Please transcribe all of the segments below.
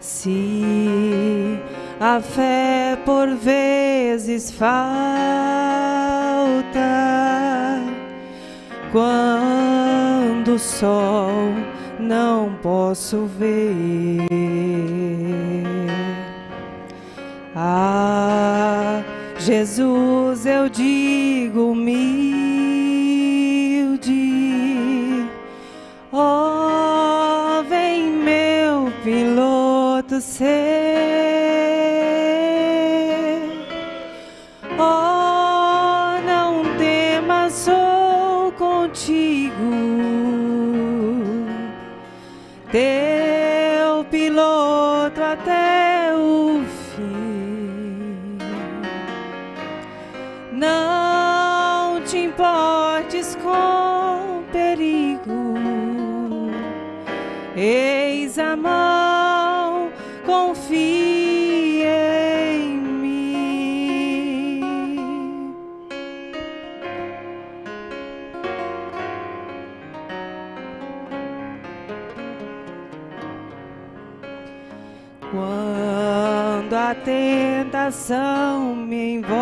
Se a fé por vezes falta, quando o sol não posso ver, a Jesus eu digo humilde: ó, vem meu piloto ser, ó, não temas, sou contigo, teu piloto até o fim. Não te importes com perigo, eis a mão, confia em mim. Quando a tentação me envolve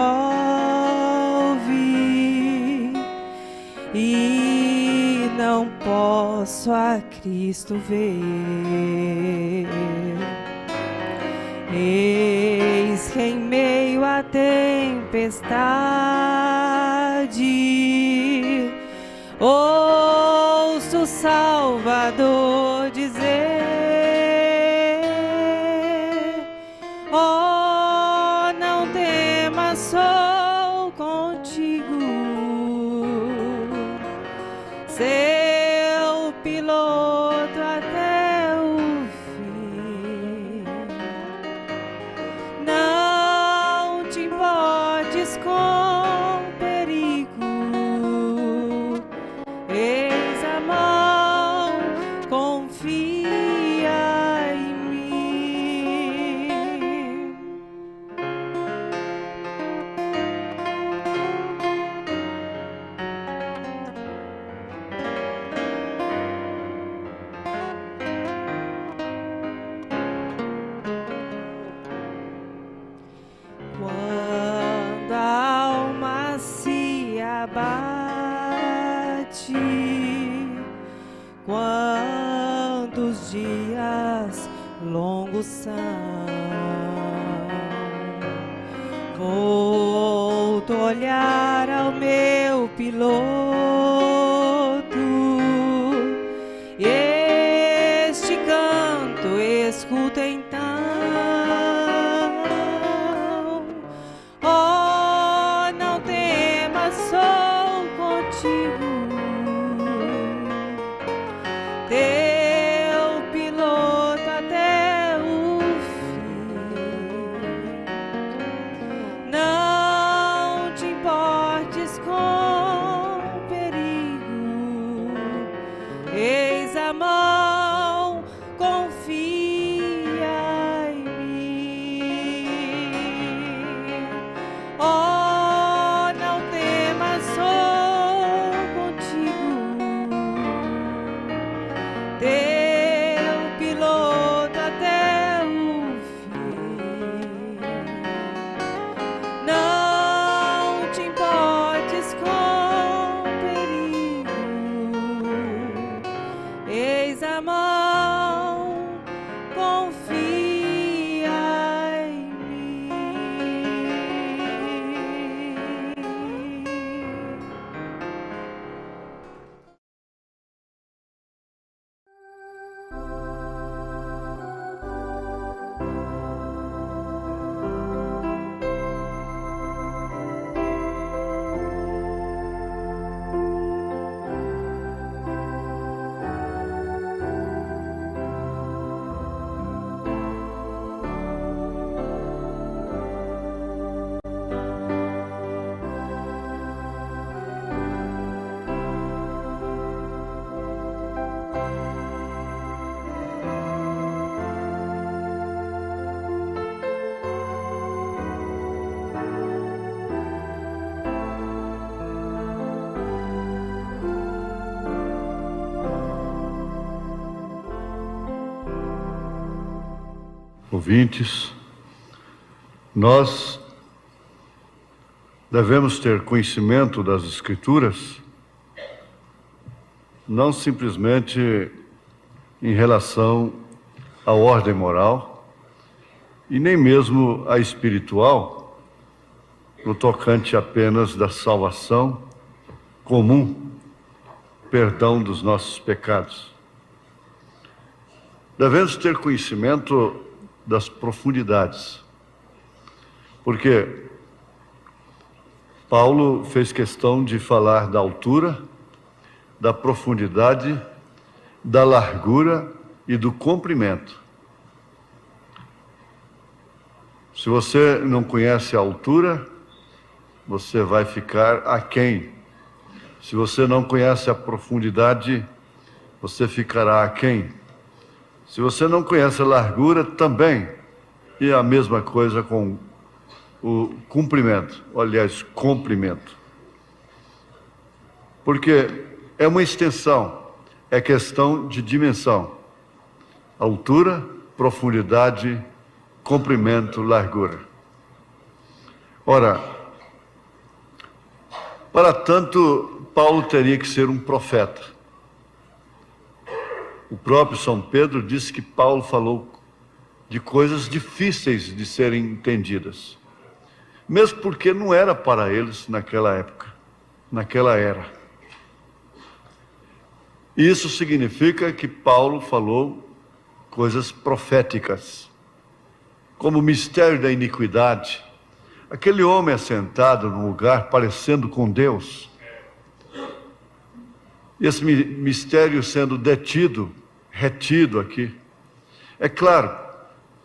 e não posso a Cristo ver, eis que em meio à tempestade ouço o Salvador dizer: ó, não temas, sou contigo, seu piloto até o fim. Não te importes com perigo, eis a mão, confia em mim. Quando a alma se abate, quantos dias longos são, volto a olhar ao meu piloto, e este canto escuto então: ó, não temas, sou contigo, teu piloto até o fim. Não te importes com perigo, ouvintes, nós devemos ter conhecimento das Escrituras, não simplesmente em relação à ordem moral, e nem mesmo à espiritual, no tocante apenas da salvação comum, perdão dos nossos pecados. Devemos ter conhecimento das profundidades, porque Paulo fez questão de falar da altura, da profundidade, da largura e do comprimento. Se você não conhece a altura, você vai ficar aquém. Se você não conhece a profundidade, você ficará aquém. Se você não conhece a largura, também. E a mesma coisa com o comprimento, aliás, comprimento. Porque é uma extensão, é questão de dimensão. Altura, profundidade, comprimento, largura. Ora, para tanto, Paulo teria que ser um profeta. O próprio São Pedro disse que Paulo falou de coisas difíceis de serem entendidas, mesmo porque não era para eles naquela época, naquela era. Isso significa que Paulo falou coisas proféticas, como o mistério da iniquidade, aquele homem assentado num lugar parecendo com Deus, esse mistério sendo retido aqui, é claro,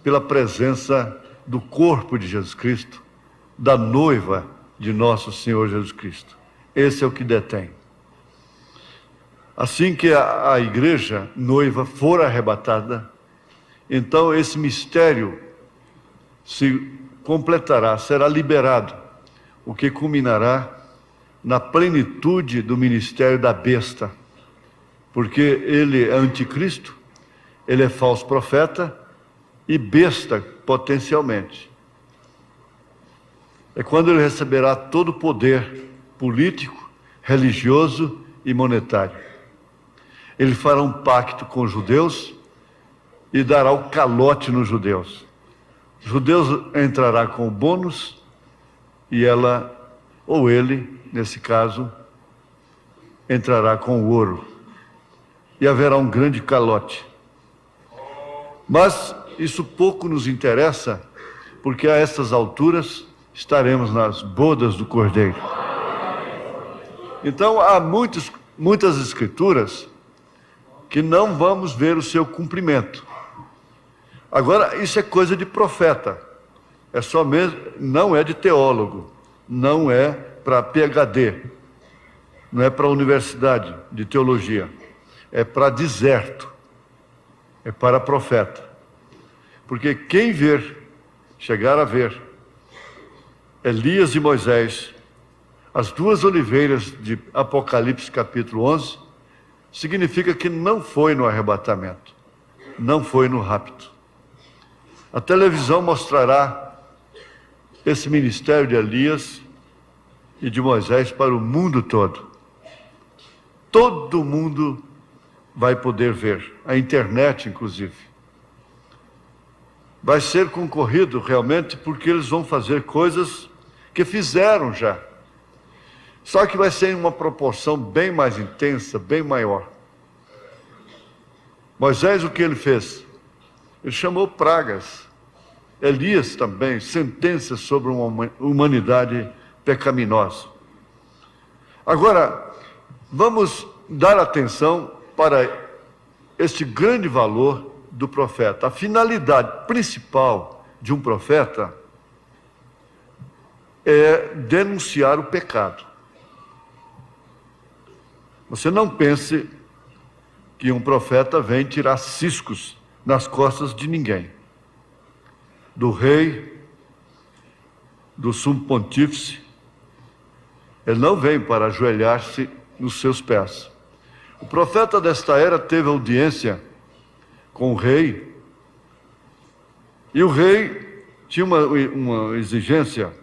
pela presença do corpo de Jesus Cristo, da noiva de nosso Senhor Jesus Cristo. Esse é o que detém. Assim que a igreja noiva for arrebatada, então esse mistério se completará, será liberado, o que culminará na plenitude do ministério da besta, porque ele é anticristo, ele é falso profeta e besta potencialmente. É quando ele receberá todo o poder político, religioso e monetário. Ele fará um pacto com os judeus e dará o calote nos judeus. Os judeus entrará com o bônus e ela, ou ele, nesse caso, entrará com o ouro. E haverá um grande calote. Mas isso pouco nos interessa, porque a essas alturas estaremos nas bodas do Cordeiro. Então há muitas escrituras que não vamos ver o seu cumprimento. Agora, isso é coisa de profeta, é só mesmo, não é de teólogo, não é para PhD, não é para a universidade de teologia, é para deserto, é para profeta. Porque quem chegar a ver Elias e Moisés, as duas oliveiras de Apocalipse capítulo 11, significa que não foi no arrebatamento, não foi no rapto. A televisão mostrará esse ministério de Elias e de Moisés para o mundo todo. Todo mundo vai poder ver, a internet inclusive. Vai ser concorrido realmente porque eles vão fazer coisas que fizeram já. Só que vai ser em uma proporção bem mais intensa, bem maior. Moisés, o que ele fez? Ele chamou pragas. Elias também, sentenças sobre uma humanidade pecaminosa. Agora, vamos dar atenção para este grande valor do profeta. A finalidade principal de um profeta é denunciar o pecado. Você não pense que um profeta vem tirar ciscos nas costas de ninguém. Do rei, do sumo pontífice, ele não vem para ajoelhar-se nos seus pés. O profeta desta era teve audiência com o rei E o rei tinha uma exigência,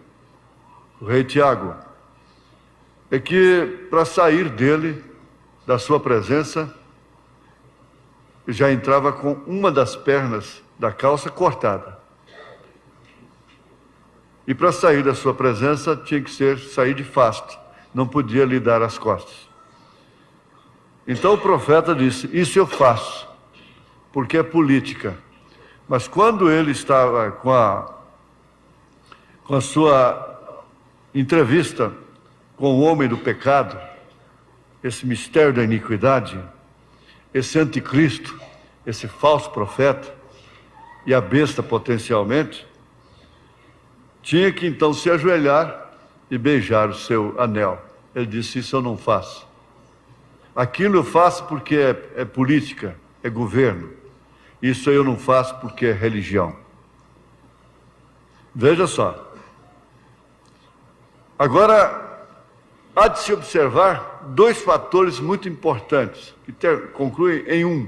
o rei Tiago, é que para sair dele, da sua presença, já entrava com uma das pernas da calça cortada. E para sair da sua presença tinha que sair de fasto, não podia lhe dar as costas. Então o profeta disse: isso eu faço, porque é política. Mas quando ele estava com a sua entrevista com o homem do pecado, esse mistério da iniquidade, esse anticristo, esse falso profeta e a besta potencialmente, tinha que então se ajoelhar e beijar o seu anel. Ele disse: isso eu não faço. Aquilo eu faço porque é política, é governo. Isso eu não faço porque é religião. Veja só. Agora, há de se observar dois fatores muito importantes, que concluem em um.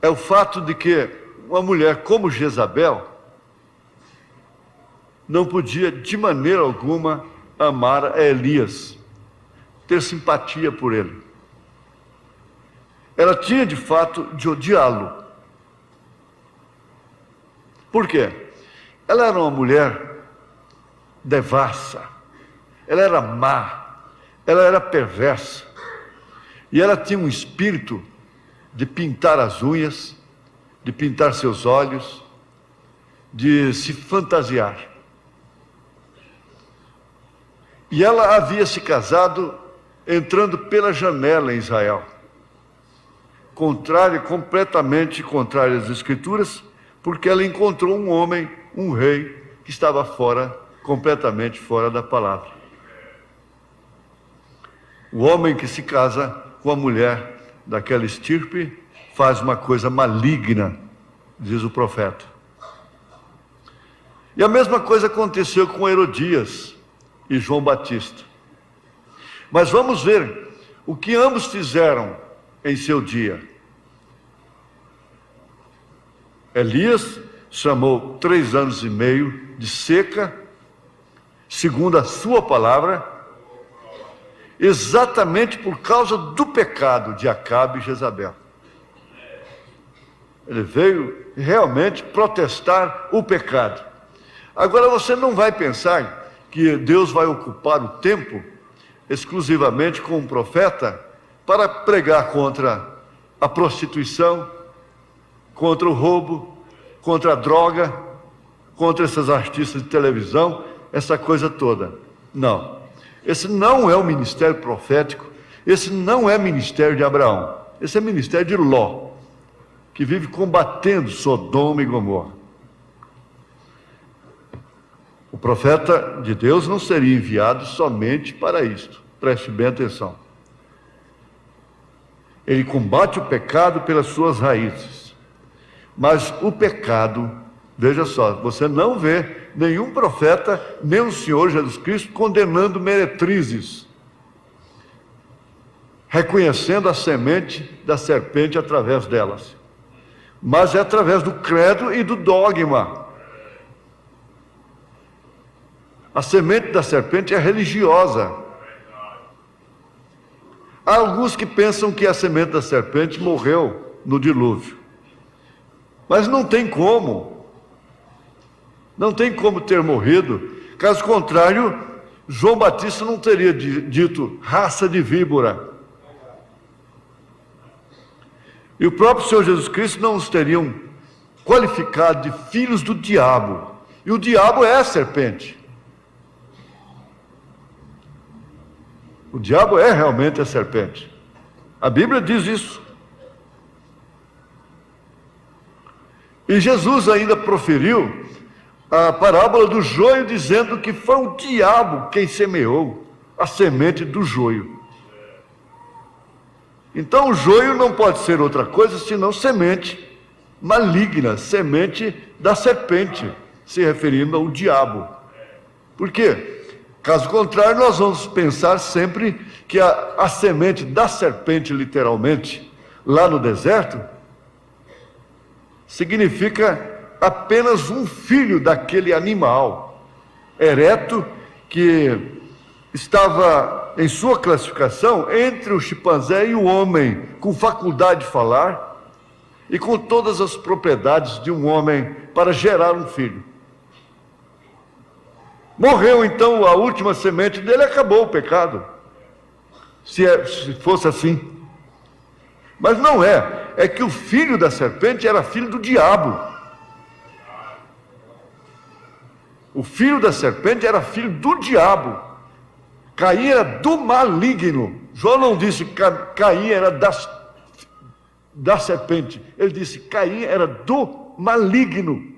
É o fato de que uma mulher como Jezabel não podia de maneira alguma amar a Elias, ter simpatia por ele. Ela tinha de fato de odiá-lo. Por quê? Ela era uma mulher devassa, ela era má, ela era perversa, e ela tinha um espírito de pintar as unhas, de pintar seus olhos, de se fantasiar. E ela havia se casado entrando pela janela em Israel, completamente contrária às Escrituras, porque ela encontrou um homem, um rei, que estava completamente fora da palavra. O homem que se casa com a mulher daquela estirpe faz uma coisa maligna, diz o profeta. E a mesma coisa aconteceu com Herodias e João Batista. Mas vamos ver o que ambos fizeram em seu dia. Elias chamou 3 anos e meio de seca, segundo a sua palavra, exatamente por causa do pecado de Acabe e Jezabel. Ele veio realmente protestar o pecado. Agora você não vai pensar que Deus vai ocupar o tempo exclusivamente com um profeta para pregar contra a prostituição, contra o roubo, contra a droga, contra esses artistas de televisão, essa coisa toda. Não. Esse não é o ministério profético, esse não é ministério de Abraão, esse é ministério de Ló, que vive combatendo Sodoma e Gomorra. O profeta de Deus não seria enviado somente para isto, preste bem atenção. Ele combate o pecado pelas suas raízes, mas o pecado, veja só, você não vê nenhum profeta, nem o Senhor Jesus Cristo condenando meretrizes, reconhecendo a semente da serpente através delas, mas é através do credo e do dogma. A semente da serpente é religiosa. Há alguns que pensam que a semente da serpente morreu no dilúvio, mas não tem como. Não tem como ter morrido. Caso contrário, João Batista não teria dito raça de víbora. E o próprio Senhor Jesus Cristo não os teriam qualificado de filhos do diabo. E o diabo é a serpente. O diabo é realmente a serpente. A Bíblia diz isso. E Jesus ainda proferiu a parábola do joio, dizendo que foi o diabo quem semeou a semente do joio. Então o joio não pode ser outra coisa senão semente maligna, semente da serpente, se referindo ao diabo. Por quê? Caso contrário, nós vamos pensar sempre que a semente da serpente, literalmente, lá no deserto, significa apenas um filho daquele animal ereto que estava em sua classificação entre o chimpanzé e o homem, com faculdade de falar e com todas as propriedades de um homem para gerar um filho. Morreu então a última semente dele, acabou o pecado. Se fosse assim. Mas não é. É que o filho da serpente era filho do diabo. O filho da serpente era filho do diabo. Caim era do maligno. João não disse que Caim era da serpente. Ele disse que Caim era do maligno.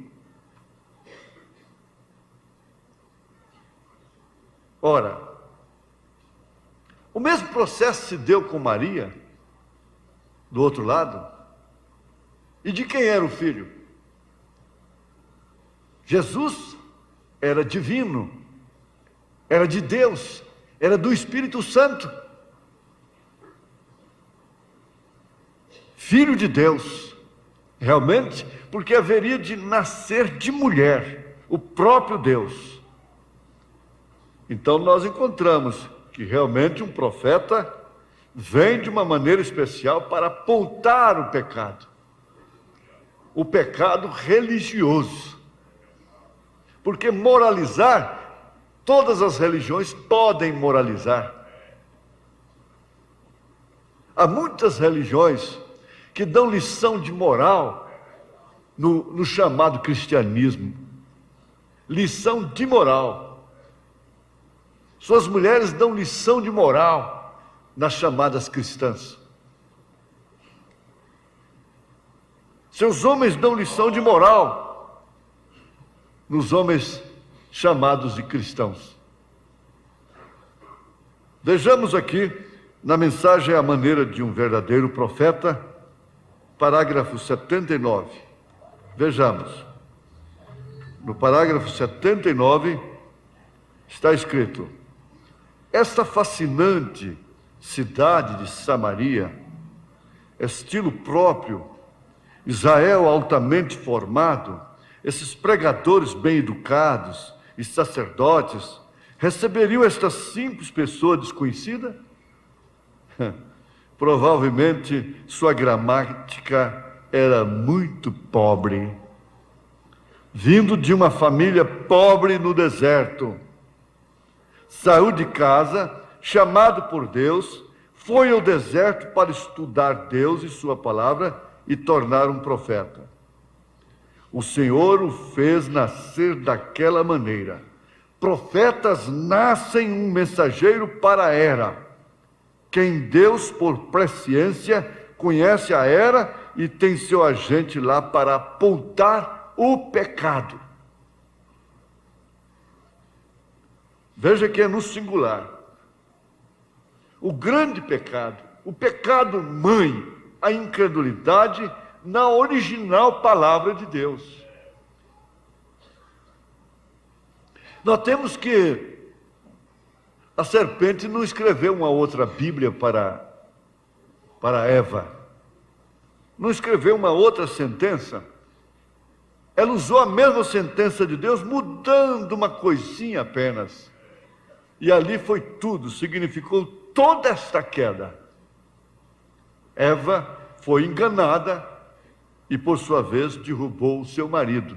Ora, o mesmo processo se deu com Maria, do outro lado. E de quem era o filho? Jesus era divino, era de Deus, era do Espírito Santo. Filho de Deus, realmente, porque haveria de nascer de mulher, o próprio Deus. Então nós encontramos que realmente um profeta vem de uma maneira especial para apontar o pecado religioso. Porque moralizar, todas as religiões podem moralizar. Há muitas religiões que dão lição de moral no chamado cristianismo. Lição de moral. Suas mulheres dão lição de moral nas chamadas cristãs. Seus homens dão lição de moral nos homens chamados de cristãos. Vejamos aqui, na mensagem à maneira de um verdadeiro profeta, parágrafo 79. Vejamos. No parágrafo 79 está escrito: esta fascinante cidade de Samaria, estilo próprio, Israel altamente formado, esses pregadores bem educados e sacerdotes, receberiam esta simples pessoa desconhecida? Provavelmente sua gramática era muito pobre. Vindo de uma família pobre no deserto, saiu de casa, chamado por Deus, foi ao deserto para estudar Deus e sua palavra e tornar um profeta. O Senhor o fez nascer daquela maneira. Profetas nascem um mensageiro para a era. Quem Deus, por presciência, conhece a era e tem seu agente lá para apontar o pecado. Veja que é no singular. O grande pecado, o pecado mãe, a incredulidade na original palavra de Deus. Nós temos que a serpente não escreveu uma outra Bíblia para Eva. Não escreveu uma outra sentença. Ela usou a mesma sentença de Deus, mudando uma coisinha apenas. E ali foi tudo, significou toda esta queda. Eva foi enganada e, por sua vez, derrubou o seu marido,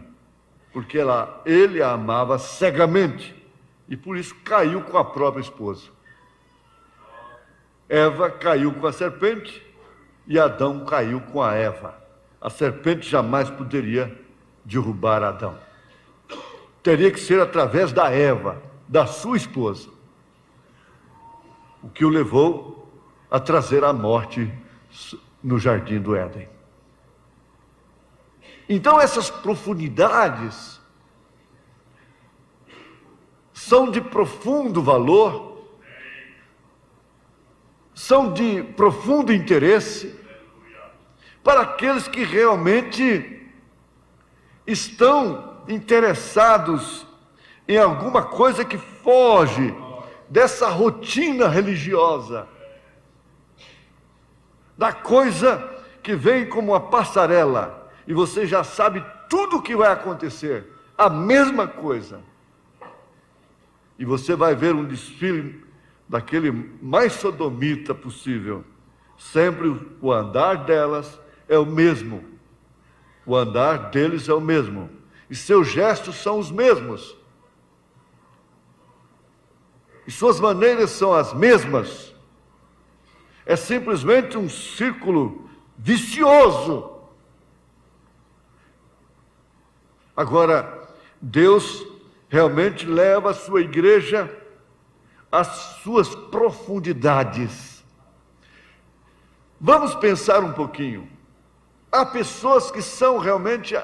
porque ele a amava cegamente e, por isso, caiu com a própria esposa. Eva caiu com a serpente e Adão caiu com a Eva. A serpente jamais poderia derrubar Adão. Teria que ser através da Eva, da sua esposa, o que o levou a trazer a morte no jardim do Éden. Então essas profundidades são de profundo valor, são de profundo interesse para aqueles que realmente estão interessados em alguma coisa que foge dessa rotina religiosa, da coisa que vem como uma passarela, e você já sabe tudo o que vai acontecer, a mesma coisa. E você vai ver um desfile daquele mais sodomita possível. Sempre o andar delas é o mesmo. O andar deles é o mesmo. E seus gestos são os mesmos. E suas maneiras são as mesmas. É simplesmente um círculo vicioso. Agora, Deus realmente leva a sua igreja às suas profundidades. Vamos pensar um pouquinho. Há pessoas que são realmente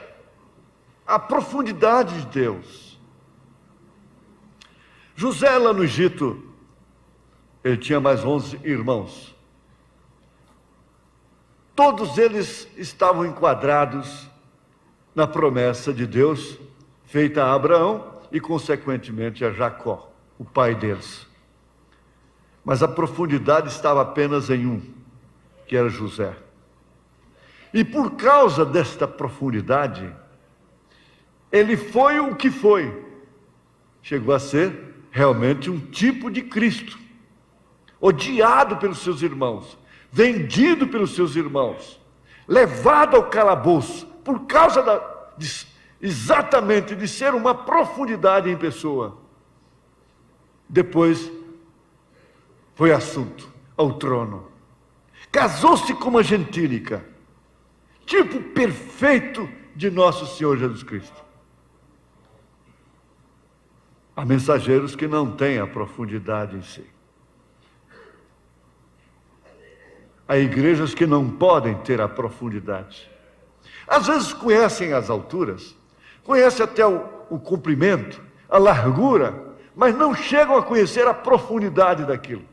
a profundidade de Deus. José, lá no Egito, ele tinha mais 11 irmãos. Todos eles estavam enquadrados na promessa de Deus feita a Abraão e, consequentemente, a Jacó, o pai deles. Mas a profundidade estava apenas em um, que era José. E por causa desta profundidade, ele foi o que foi. Chegou a ser realmente um tipo de Cristo, odiado pelos seus irmãos, vendido pelos seus irmãos, levado ao calabouço, por causa exatamente de ser uma profundidade em pessoa. Depois foi assunto ao trono. Casou-se com uma gentílica, tipo perfeito de nosso Senhor Jesus Cristo. Há mensageiros que não têm a profundidade em si. Há igrejas que não podem ter a profundidade. Às vezes conhecem as alturas, conhecem até o comprimento, a largura, mas não chegam a conhecer a profundidade daquilo.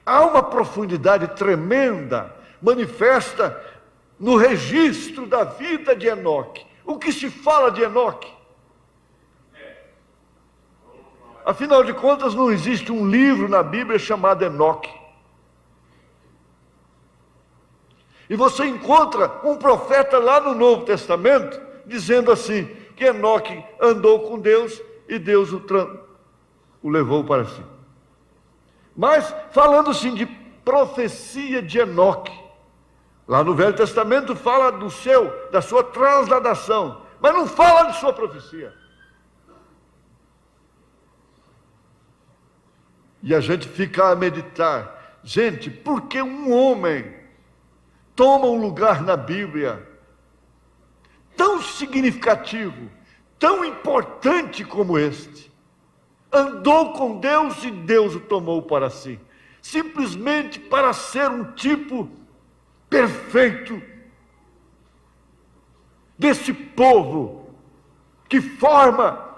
Há uma profundidade tremenda, manifesta no registro da vida de Enoque. O que se fala de Enoque? Afinal de contas, não existe um livro na Bíblia chamado Enoque. E você encontra um profeta lá no Novo Testamento, dizendo assim, que Enoque andou com Deus e Deus o levou para si. Mas, falando assim de profecia de Enoque, lá no Velho Testamento fala da sua transladação, mas não fala de sua profecia. E a gente fica a meditar, gente, por que um homem toma um lugar na Bíblia tão significativo, tão importante como este? Andou com Deus e Deus o tomou para si, simplesmente para ser um tipo perfeito desse povo que forma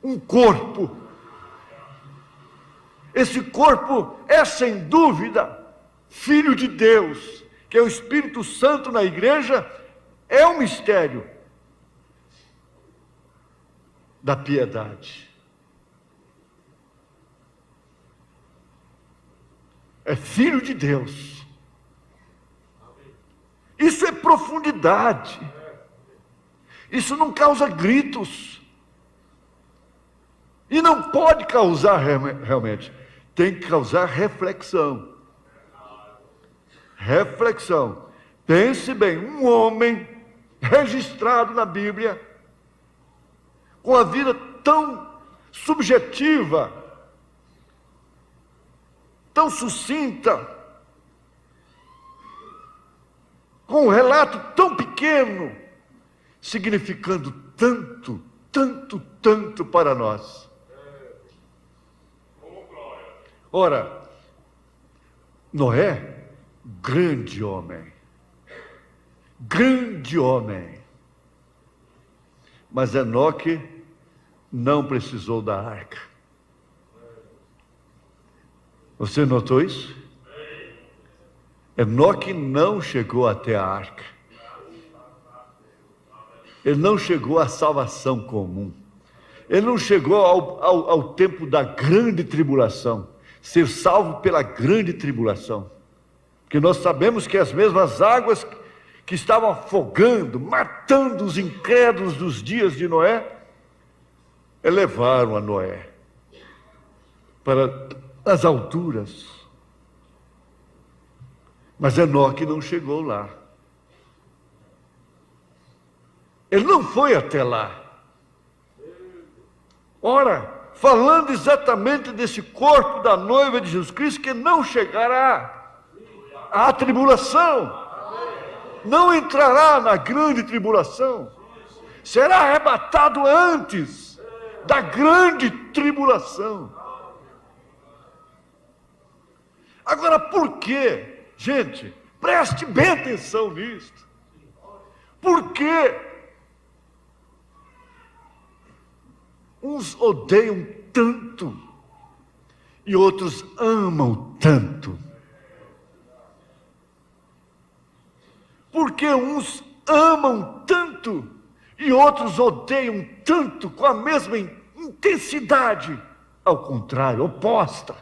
um corpo. Esse corpo é, sem dúvida, Filho de Deus, que é o Espírito Santo na igreja, é um mistério da piedade. É Filho de Deus. Isso é profundidade. Isso não causa gritos. E não pode causar realmente. Tem que causar reflexão. Reflexão. Pense bem, um homem registrado na Bíblia, com a vida tão subjetiva, tão sucinta, com um relato tão pequeno, significando tanto, tanto, tanto para nós. Ora, Noé, grande homem, mas Enoque não precisou da arca. Você notou isso? Enoque não chegou até a arca. Ele não chegou à salvação comum. Ele não chegou ao tempo da grande tribulação, ser salvo pela grande tribulação. Porque nós sabemos que as mesmas águas que estavam afogando, matando os incrédulos dos dias de Noé, elevaram a Noé para as alturas. Mas Enoque não chegou lá. Ele não foi até lá. Ora, falando exatamente desse corpo da noiva de Jesus Cristo, que não chegará à tribulação, não entrará na grande tribulação, será arrebatado antes da grande tribulação. Agora, por quê? Gente, preste bem atenção nisto. Por quê? Uns odeiam tanto e outros amam tanto. Porque uns amam tanto e outros odeiam tanto com a mesma intensidade, ao contrário, oposta.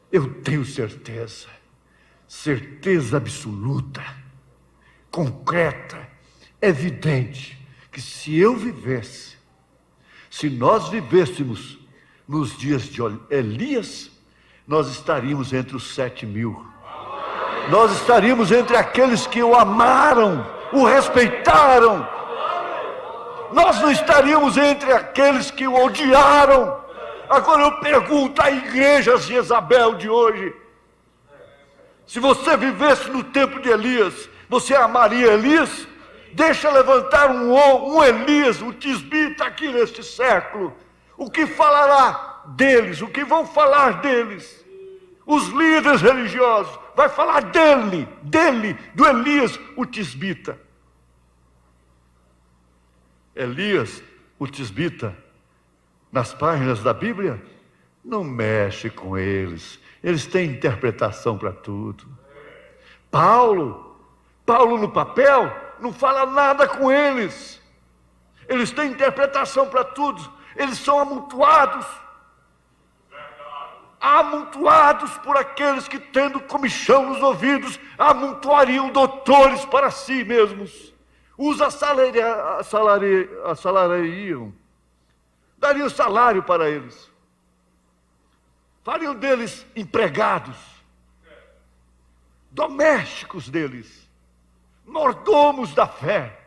Eu tenho certeza absoluta, concreta, evidente, que se eu vivesse, se nós vivêssemos nos dias de Elias, nós estaríamos entre os 7.000. Nós estaríamos entre aqueles que o amaram, o respeitaram. Nós não estaríamos entre aqueles que o odiaram. Agora eu pergunto à igreja Jezabel de hoje: se você vivesse no tempo de Elias, você amaria Elias? Deixa levantar um Elias, um tisbita aqui neste século. O que falará deles? O que vão falar deles? Os líderes religiosos vai falar dele, do Elias, o tisbita. Elias, o tisbita, nas páginas da Bíblia, não mexe com eles. Eles têm interpretação para tudo. Paulo no papel, não fala nada com eles. Eles têm interpretação para tudo. Eles são amontoados por aqueles que, tendo comichão nos ouvidos, amontoariam doutores para si mesmos. Os assalariariam, dariam salário para eles, fariam deles empregados, domésticos deles, mordomos da fé.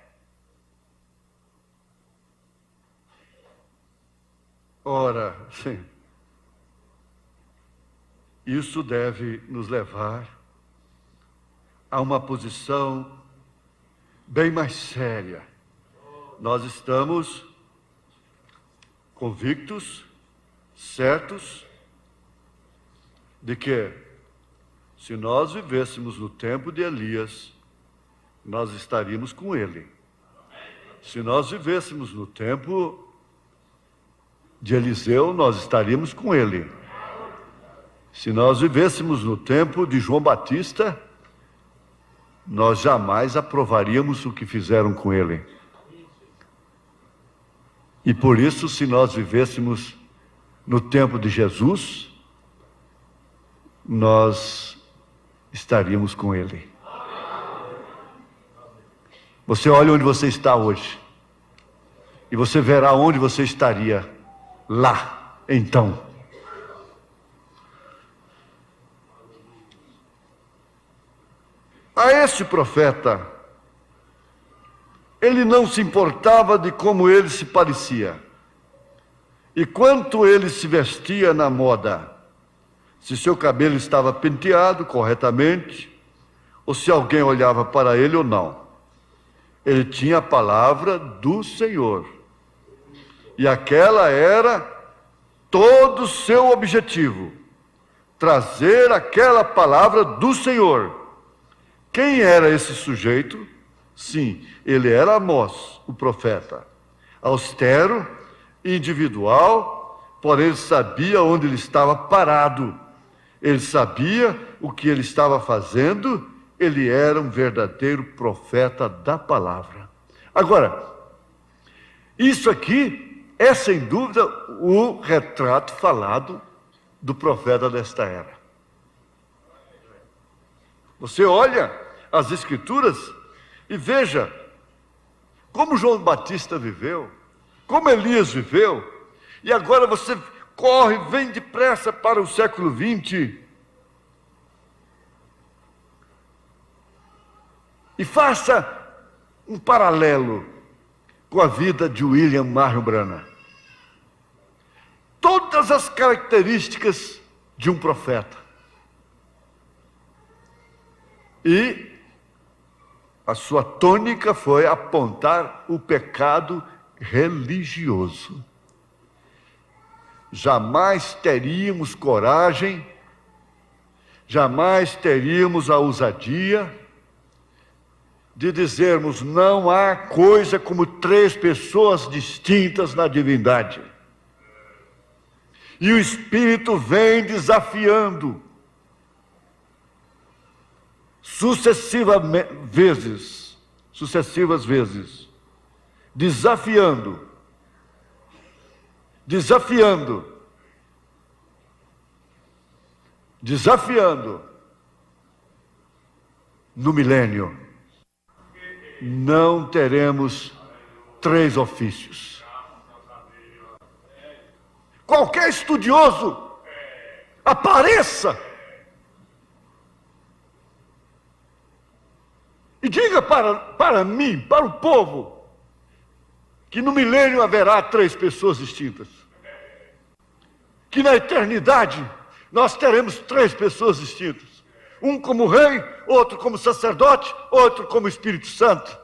Ora, sim, isso deve nos levar a uma posição bem mais séria. Nós estamos convictos, certos, de que, se nós vivêssemos no tempo de Elias, nós estaríamos com ele. Se nós vivêssemos no tempo de Eliseu, nós estaríamos com ele. Se nós vivêssemos no tempo de João Batista, nós jamais aprovaríamos o que fizeram com ele. E por isso, se nós vivêssemos no tempo de Jesus, nós estaríamos com ele. Você olha onde você está hoje, e você verá onde você estaria lá, então. A este profeta, ele não se importava de como ele se parecia, e quanto ele se vestia na moda, se seu cabelo estava penteado corretamente, ou se alguém olhava para ele ou não. Ele tinha a palavra do Senhor, e aquela era todo o seu objetivo, trazer aquela palavra do Senhor. Quem era esse sujeito? Sim, ele era Amós, o profeta, austero, individual, porém ele sabia onde ele estava parado, ele sabia o que ele estava fazendo, ele era um verdadeiro profeta da palavra. Agora, isso aqui é sem dúvida o retrato falado do profeta desta era. Você olha as Escrituras e veja como João Batista viveu, como Elias viveu, e agora você corre, vem depressa para o século XX e faça um paralelo com a vida de William Marion Branham. Todas as características de um profeta. E a sua tônica foi apontar o pecado religioso. Jamais teríamos coragem, jamais teríamos a ousadia de dizermos: não há coisa como 3 pessoas distintas na divindade. E o Espírito vem desafiando sucessivas vezes, desafiando no milênio. Não teremos 3 ofícios. Qualquer estudioso apareça e diga para mim, para o povo, que no milênio haverá 3 pessoas distintas. Que na eternidade nós teremos 3 pessoas distintas. Um como rei, outro como sacerdote, outro como Espírito Santo.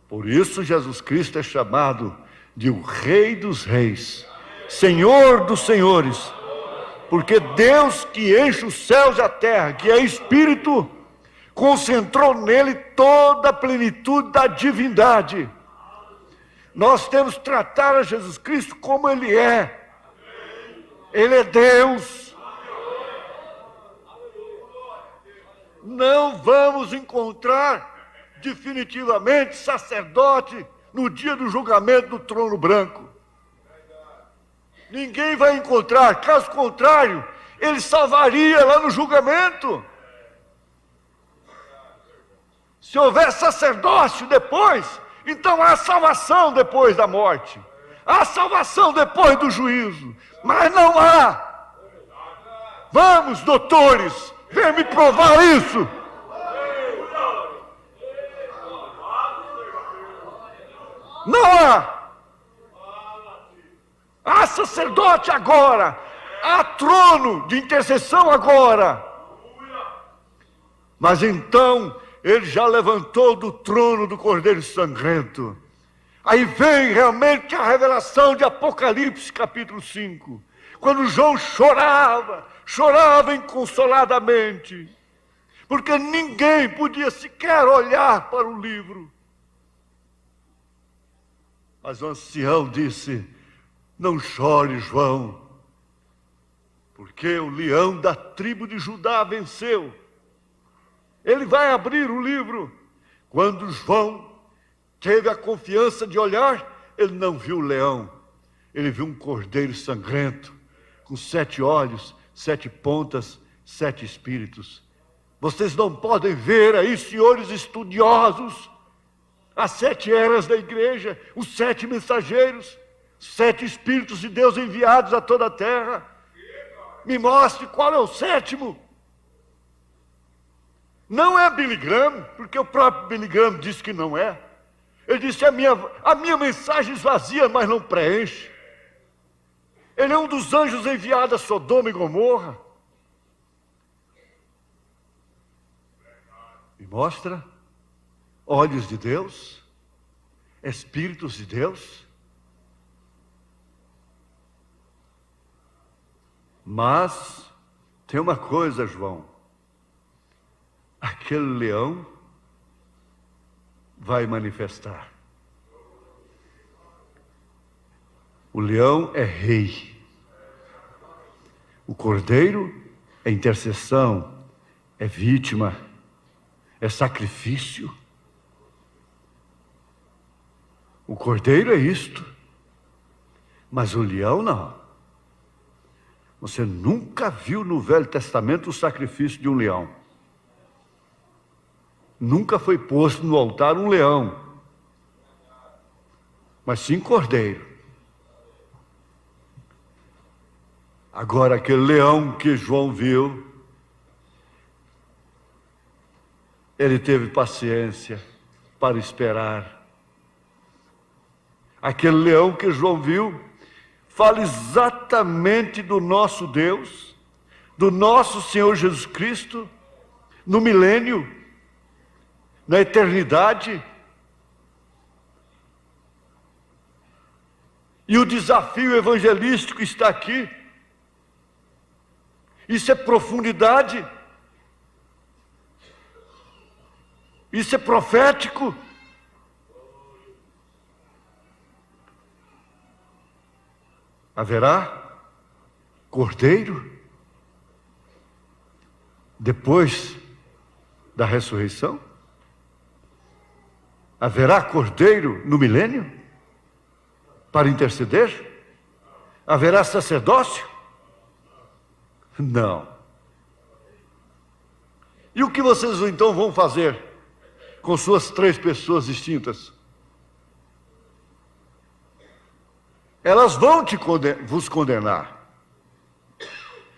Por isso Jesus Cristo é chamado de o Rei dos Reis, Senhor dos Senhores, porque Deus que enche os céus e a terra, que é Espírito, concentrou nele toda a plenitude da divindade. Nós temos que tratar a Jesus Cristo como Ele é. Ele é Deus. Não vamos encontrar definitivamente sacerdote no dia do julgamento do trono branco. Ninguém vai encontrar, caso contrário, ele salvaria lá no julgamento. Se houver sacerdócio depois, então há salvação depois da morte. Há salvação depois do juízo. Mas não há. Vamos, doutores, venham me provar isso. Não há. Há sacerdote agora. Há trono de intercessão agora. Mas então ele já levantou do trono do Cordeiro Sangrento. Aí vem realmente a revelação de Apocalipse capítulo 5. Quando João chorava inconsoladamente, porque ninguém podia sequer olhar para o livro. Mas o ancião disse: não chore, João, porque o leão da tribo de Judá venceu. Ele vai abrir o livro. Quando João teve a confiança de olhar, ele não viu o leão, ele viu um cordeiro sangrento, com 7 olhos, 7 pontas, 7 espíritos. Vocês não podem ver aí, senhores estudiosos, as 7 eras da igreja, os 7 mensageiros, 7 espíritos de Deus enviados a toda a terra. Me mostre qual é o 7º. Não é Billy Graham, porque o próprio Billy Graham disse que não é. Ele disse: a minha mensagem esvazia, mas não preenche. Ele é um dos anjos enviados a Sodoma e Gomorra. Me mostra olhos de Deus, espíritos de Deus. Mas tem uma coisa, João. Aquele leão vai manifestar. O leão é rei. O cordeiro é intercessão, é vítima, é sacrifício. O cordeiro é isto. Mas o leão não. Você nunca viu no Velho Testamento o sacrifício de um leão. Nunca foi posto no altar um leão, mas sim cordeiro. Agora, aquele leão que João viu, ele teve paciência para esperar. Aquele leão que João viu fala exatamente do nosso Deus, do nosso Senhor Jesus Cristo, no milênio, na eternidade. E o desafio evangelístico está aqui. Isso é profundidade. Isso é profético. Haverá cordeiro depois da ressurreição? Haverá cordeiro no milênio para interceder? Haverá sacerdócio? Não. E o que vocês então vão fazer com suas 3 pessoas distintas? Elas vão vos condenar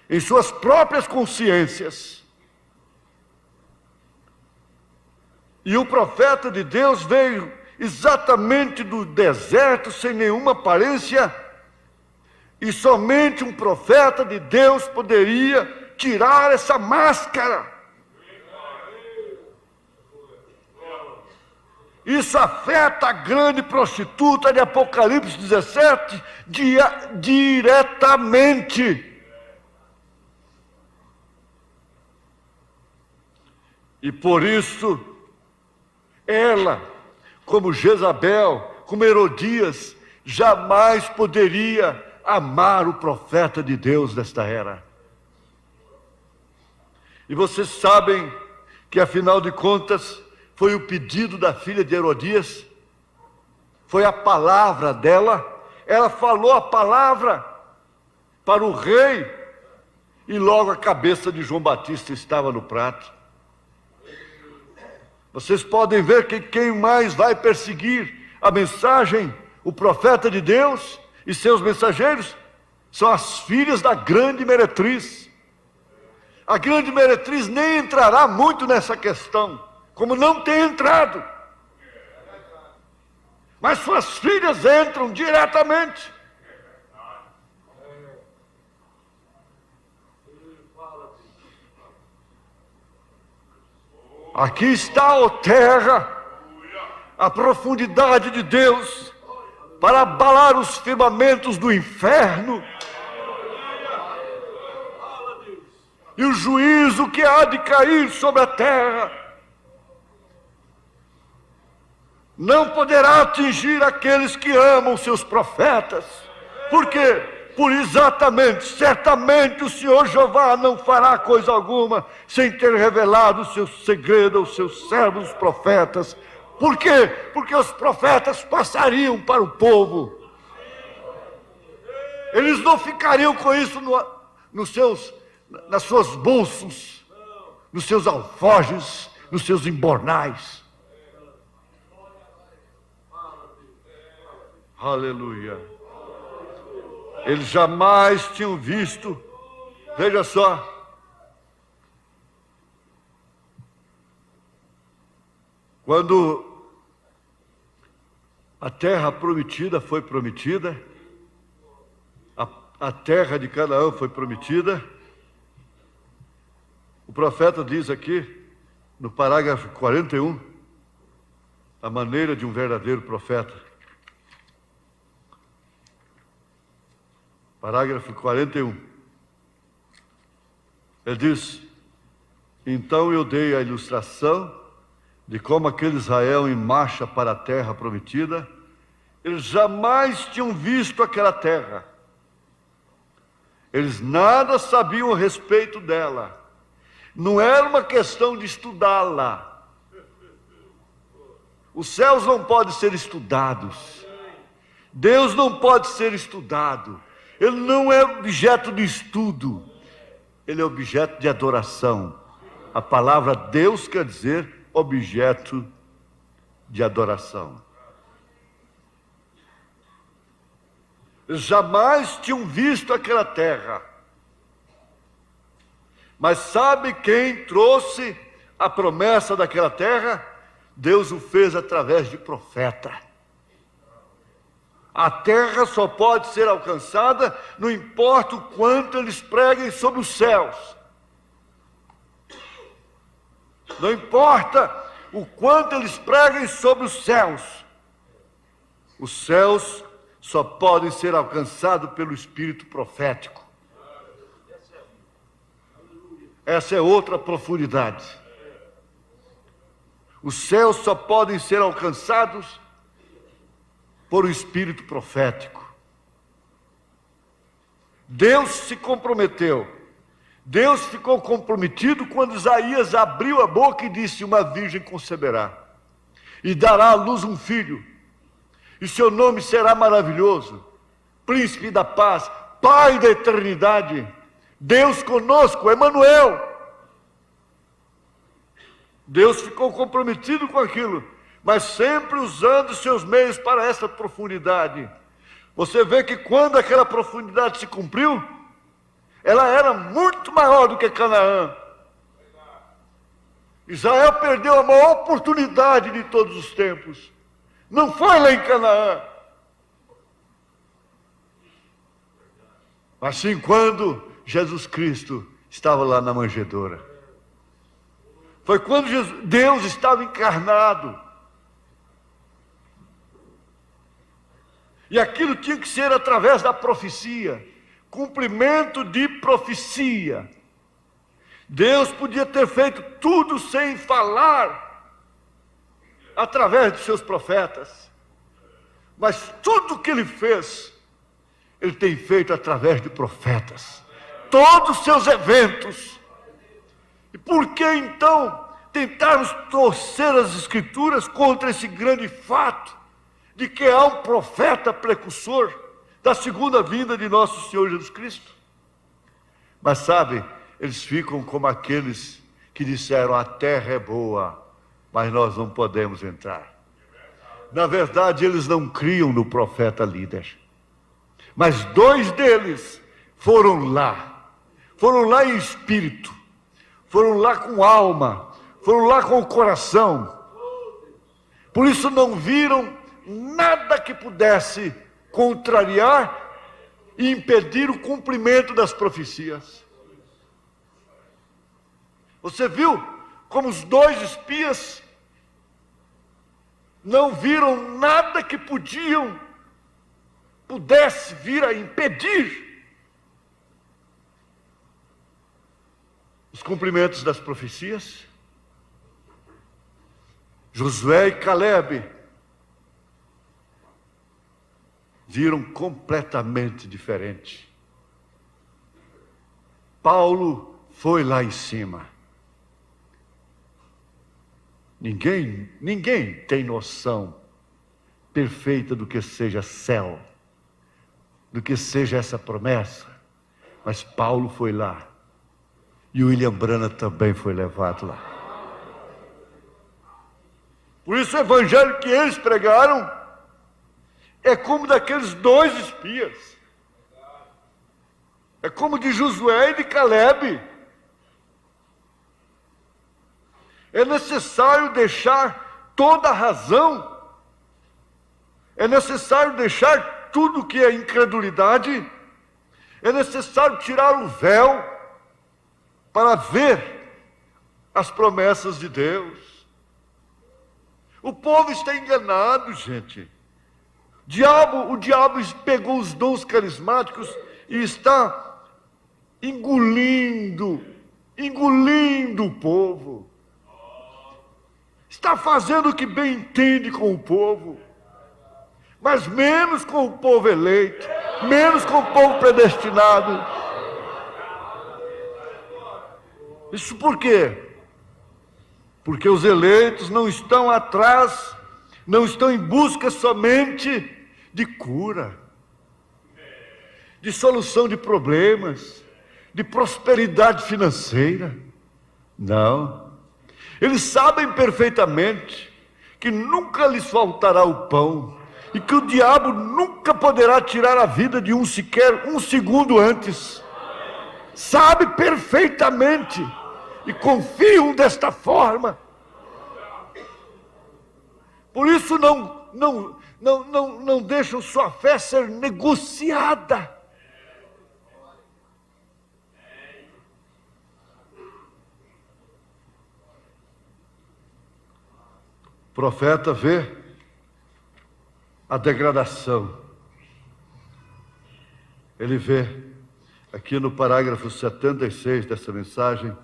em suas próprias consciências. E o profeta de Deus veio exatamente do deserto, sem nenhuma aparência, e somente um profeta de Deus poderia tirar essa máscara. Isso afeta a grande prostituta de Apocalipse 17 diretamente. E por isso, ela, como Jezabel, como Herodias, jamais poderia amar o profeta de Deus desta era. E vocês sabem que, afinal de contas, foi o pedido da filha de Herodias, foi a palavra dela, ela falou a palavra para o rei, e logo a cabeça de João Batista estava no prato. Vocês podem ver que quem mais vai perseguir a mensagem, o profeta de Deus e seus mensageiros, são as filhas da grande meretriz. A grande meretriz nem entrará muito nessa questão, como não tem entrado. Mas suas filhas entram diretamente. Aqui está, ó terra, a profundidade de Deus para abalar os firmamentos do inferno e o juízo que há de cair sobre a terra não poderá atingir aqueles que amam seus profetas. Por quê? Por exatamente, certamente o Senhor Jeová não fará coisa alguma sem ter revelado o seu segredo aos seus servos os profetas. Por quê? Porque os profetas passariam para o povo. Eles não ficariam com isso nas suas bolsas, nos seus alforjes, nos seus embornais. Aleluia. Eles jamais tinham visto, veja só, quando a terra prometida foi prometida, a terra de Canaã foi prometida, o profeta diz aqui, no parágrafo 41, a maneira de um verdadeiro profeta. Parágrafo 41. Ele diz: então eu dei a ilustração de como aquele Israel em marcha para a terra prometida, eles jamais tinham visto aquela terra. Eles nada sabiam a respeito dela. Não era uma questão de estudá-la. Os céus não podem ser estudados. Deus não pode ser estudado. Ele não é objeto de estudo. Ele é objeto de adoração. A palavra Deus quer dizer objeto de adoração. Eles jamais tinham visto aquela terra. Mas sabe quem trouxe a promessa daquela terra? Deus o fez através de profeta. A terra só pode ser alcançada, não importa o quanto eles preguem sobre os céus. Não importa o quanto eles preguem sobre os céus. Os céus só podem ser alcançados pelo Espírito profético. Essa é outra profundidade. Os céus só podem ser alcançados por o Espírito profético. Deus se comprometeu. Deus ficou comprometido quando Isaías abriu a boca e disse: uma virgem conceberá e dará à luz um filho, e seu nome será maravilhoso, príncipe da paz, pai da eternidade, Deus conosco, Emanuel. Deus ficou comprometido com aquilo, mas sempre usando seus meios para essa profundidade. Você vê que quando aquela profundidade se cumpriu, ela era muito maior do que Canaã. Israel perdeu a maior oportunidade de todos os tempos. Não foi lá em Canaã. Mas sim quando Jesus Cristo estava lá na manjedoura. Foi quando Deus estava encarnado. E aquilo tinha que ser através da profecia. Cumprimento de profecia. Deus podia ter feito tudo sem falar, através de seus profetas. Mas tudo que Ele fez, Ele tem feito através de profetas. Todos os seus eventos. E por que então tentarmos torcer as Escrituras contra esse grande fato de que há um profeta precursor da segunda vinda de nosso Senhor Jesus Cristo? Mas sabe, eles ficam como aqueles que disseram: a terra é boa, mas nós não podemos entrar. Na verdade, eles não criam no profeta líder. Mas 2 deles foram lá em espírito, foram lá com alma, foram lá com o coração. Por isso não viram nada que pudesse contrariar e impedir o cumprimento das profecias. Você viu como os 2 espias não viram nada que pudesse vir a impedir os cumprimentos das profecias? Josué e Calebe viram completamente diferente. Paulo foi lá em cima. Ninguém tem noção perfeita do que seja céu, do que seja essa promessa. Mas Paulo foi lá. E o William Branham também foi levado lá. Por isso o evangelho que eles pregaram é como daqueles 2 espias. É como de Josué e de Calebe. É necessário deixar toda a razão. É necessário deixar tudo que é incredulidade. É necessário tirar o véu para ver as promessas de Deus. O povo está enganado, gente. O diabo pegou os dons carismáticos e está engolindo o povo. Está fazendo o que bem entende com o povo, mas menos com o povo eleito, menos com o povo predestinado. Isso por quê? Porque os eleitos não estão atrás, não estão em busca somente de cura, de solução de problemas, de prosperidade financeira. Não. Eles sabem perfeitamente que nunca lhes faltará o pão e que o diabo nunca poderá tirar a vida de um sequer um segundo antes. Sabe perfeitamente e confiam desta forma. Por isso não deixam sua fé ser negociada. O profeta vê a degradação. Ele vê, aqui no parágrafo 76 dessa mensagem,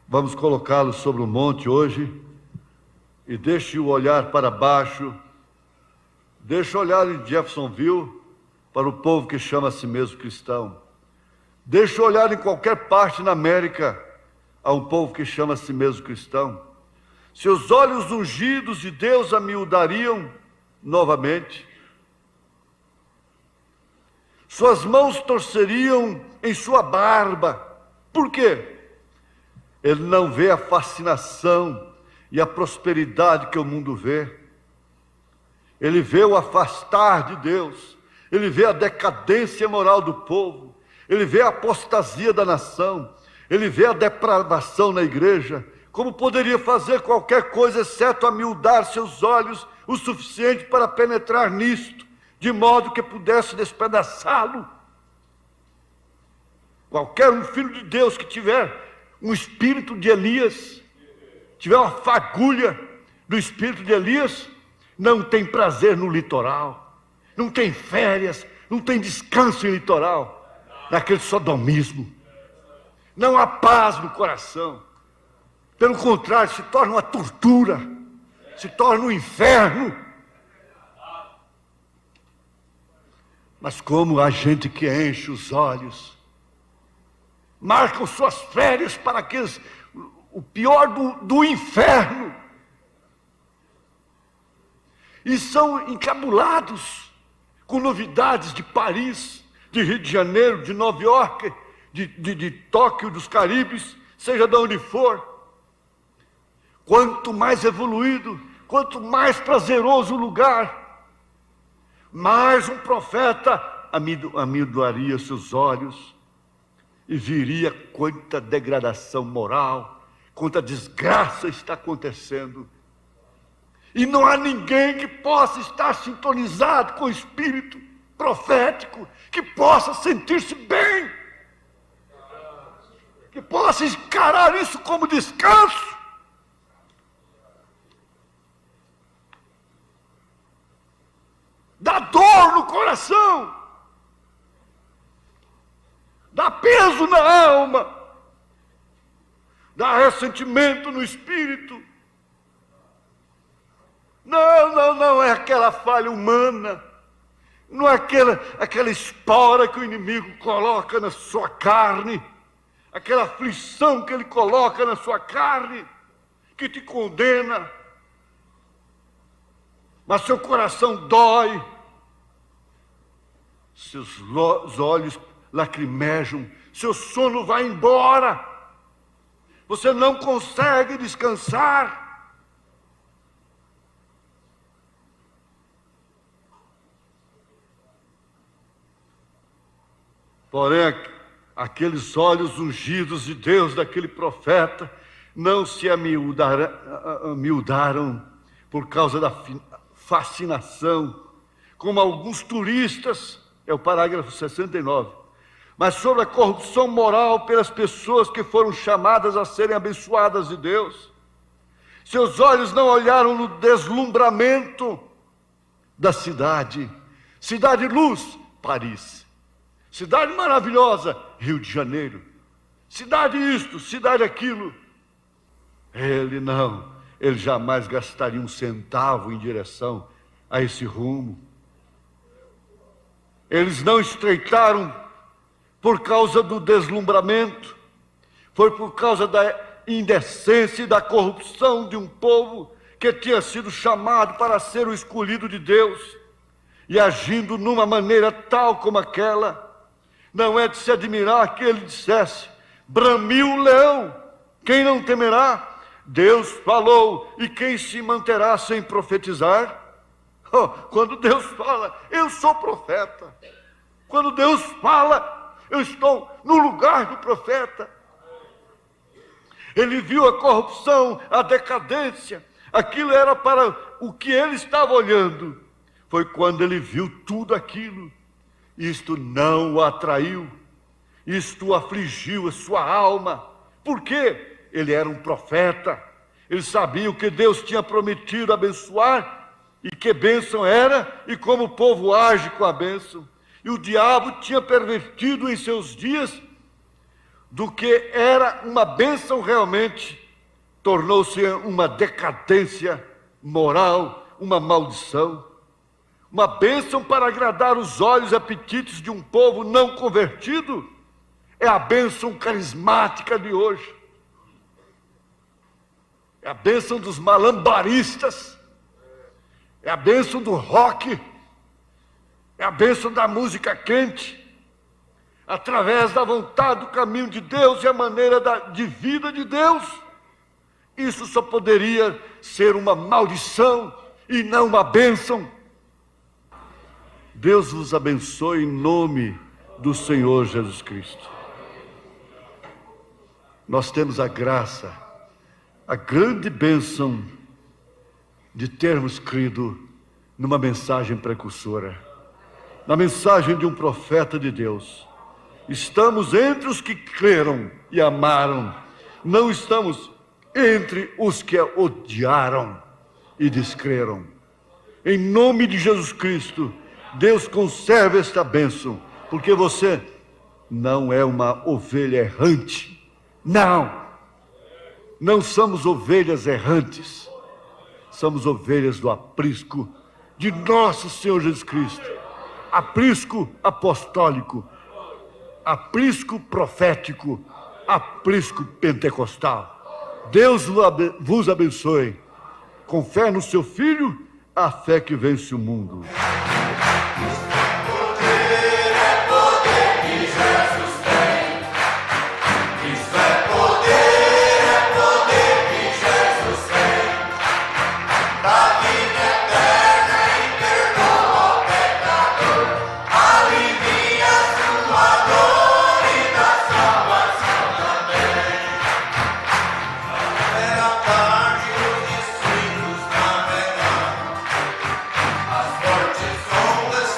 vamos colocá-lo sobre o monte hoje, e deixe o olhar para baixo, deixe olhar em Jeffersonville para o povo que chama a si mesmo cristão. Deixe olhar em qualquer parte na América a um povo que chama a si mesmo cristão. Seus olhos ungidos de Deus a miudariam novamente. Suas mãos torceriam em sua barba. Por quê? Ele não vê a fascinação e a prosperidade que o mundo vê. Ele vê o afastar de Deus. Ele vê a decadência moral do povo. Ele vê a apostasia da nação. Ele vê a depravação na igreja. Como poderia fazer qualquer coisa, exceto amiudar seus olhos o suficiente para penetrar nisto, de modo que pudesse despedaçá-lo? Qualquer um filho de Deus que tiver um espírito de Elias, tiver uma fagulha do espírito de Elias, não tem prazer no litoral, não tem férias, não tem descanso em litoral, naquele sodomismo. Não há paz no coração. Pelo contrário, se torna uma tortura, se torna um inferno. Mas como há gente que enche os olhos, marcam suas férias para aqueles, o pior do inferno, e são encabulados com novidades de Paris, de Rio de Janeiro, de Nova York, de Tóquio, dos Caribes, seja de onde for. Quanto mais evoluído, quanto mais prazeroso o lugar, mais um profeta amidoaria seus olhos e viria quanta degradação moral, quanta desgraça está acontecendo. E não há ninguém que possa estar sintonizado com o espírito profético, que possa sentir-se bem, que possa encarar isso como descanso. Dá dor no coração, dá peso na alma, dá ressentimento no espírito. Não é aquela falha humana, não é aquela espora que o inimigo coloca na sua carne, aquela aflição que ele coloca na sua carne, que te condena. Mas seu coração dói, seus olhos lacrimejam, seu sono vai embora, você não consegue descansar. Porém, aqueles olhos ungidos de Deus daquele profeta não se amiudaram por causa da fascinação, como alguns turistas, é o parágrafo 69, mas sobre a corrupção moral pelas pessoas que foram chamadas a serem abençoadas de Deus. Seus olhos não olharam no deslumbramento da cidade, cidade luz, Paris, cidade maravilhosa, Rio de Janeiro, cidade isto, cidade aquilo. Ele jamais gastaria um centavo em direção a esse rumo. Eles não estreitaram por causa do deslumbramento, foi por causa da indecência e da corrupção de um povo que tinha sido chamado para ser o escolhido de Deus, e agindo numa maneira tal como aquela, não é de se admirar que ele dissesse: bramiu o leão, quem não temerá? Deus falou, e quem se manterá sem profetizar? Oh, quando Deus fala, eu sou profeta. Quando Deus fala, eu estou no lugar do profeta. Ele viu a corrupção, a decadência, aquilo era para o que ele estava olhando. Foi quando ele viu tudo aquilo, isto não o atraiu, isto afligiu a sua alma. Por quê? Ele era um profeta, ele sabia o que Deus tinha prometido abençoar, e que bênção era, e como o povo age com a bênção. E o diabo tinha pervertido em seus dias do que era uma bênção realmente, tornou-se uma decadência moral, uma maldição. Uma bênção para agradar os olhos e apetites de um povo não convertido é a bênção carismática de hoje. É a bênção dos malambaristas, é a bênção do rock, é a bênção da música quente, através da vontade do caminho de Deus e a maneira de vida de Deus. Isso só poderia ser uma maldição e não uma bênção. Deus vos abençoe em nome do Senhor Jesus Cristo. Nós temos a graça, a grande bênção de termos crido numa mensagem precursora, na mensagem de um profeta de Deus. Estamos entre os que creram e amaram, não estamos entre os que odiaram e descreram. Em nome de Jesus Cristo, Deus conserve esta bênção, porque você não é uma ovelha errante. Não somos ovelhas errantes, somos ovelhas do aprisco de nosso Senhor Jesus Cristo, aprisco apostólico, aprisco profético, aprisco pentecostal. Deus vos abençoe, com fé no seu Filho, a fé que vence o mundo. As fortes ondas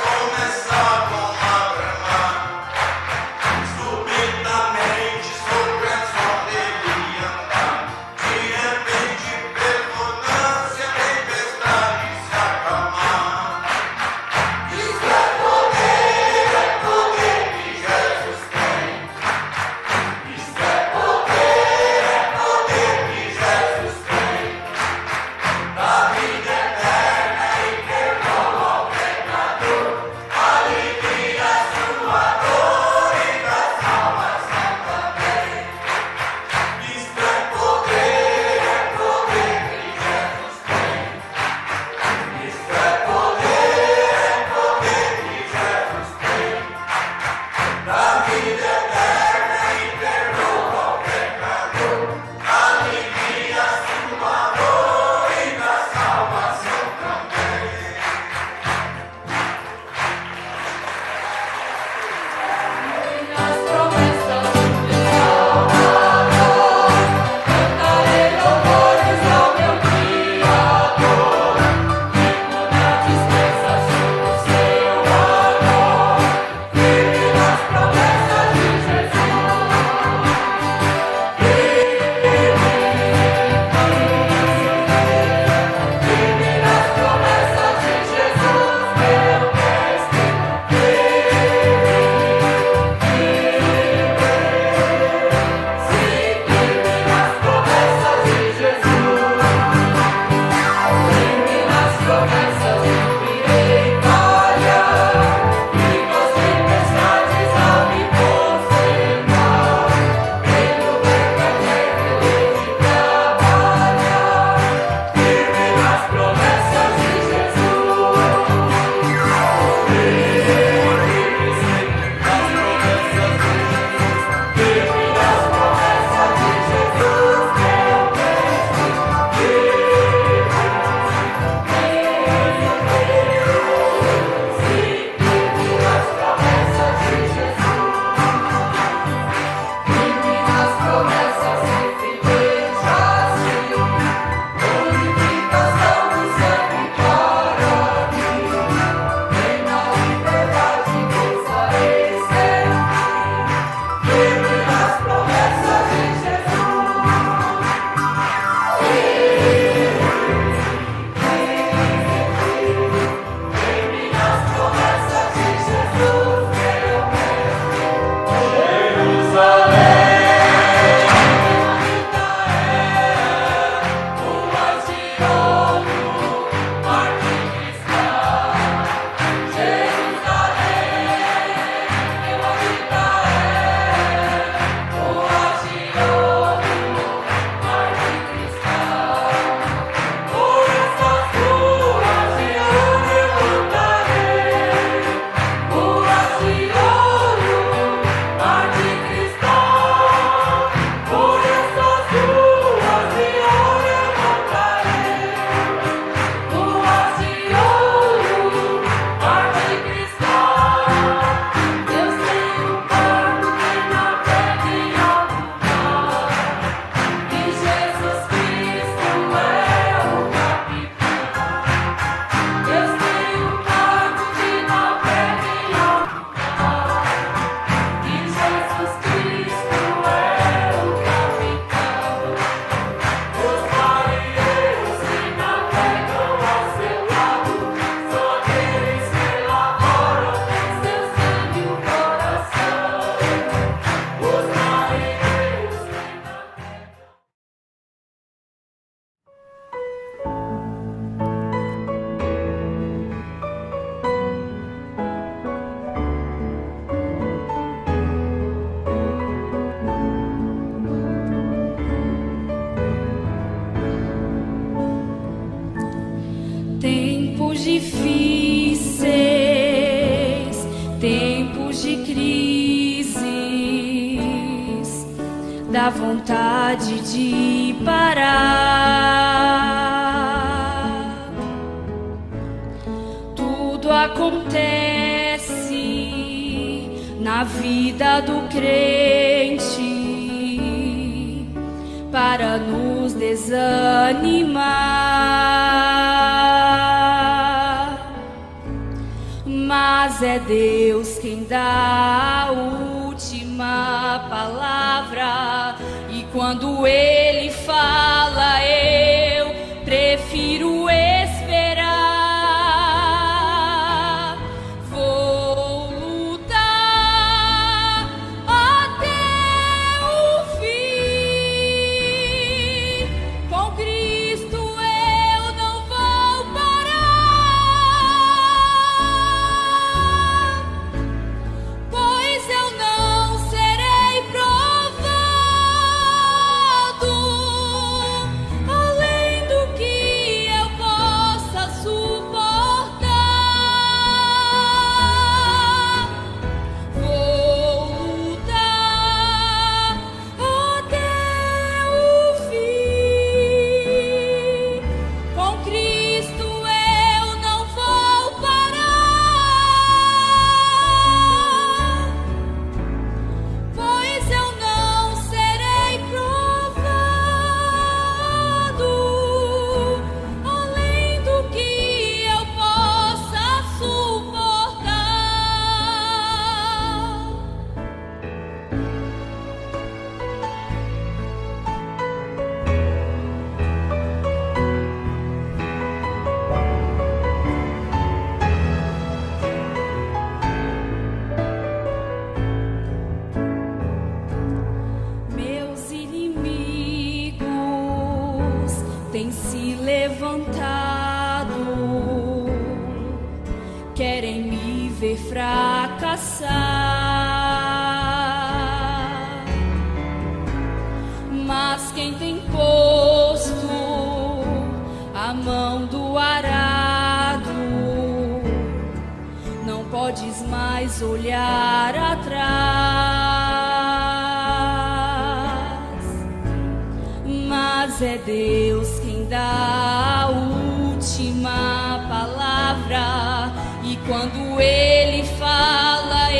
difíceis, tempos de crises, dá vontade de parar. Tudo acontece na vida do crente para nos desanimar, mas é Deus quem dá a última palavra, e quando Ele fala, eu prefiro esperar. Vou lutar até o fim, com Cristo eu não vou parar, pois eu não serei provado além do que eu possa suportar. Vou lutar até o fim, com Cristo eu não vou parar, pois eu não serei provado além do que eu possa suportar. Meus inimigos têm se levantado, querem me ver fracassar, mas quem tem posto a mão do arado, não podes mais olhar atrás, mas é Deus quem dá a última palavra, e quando Ele fala,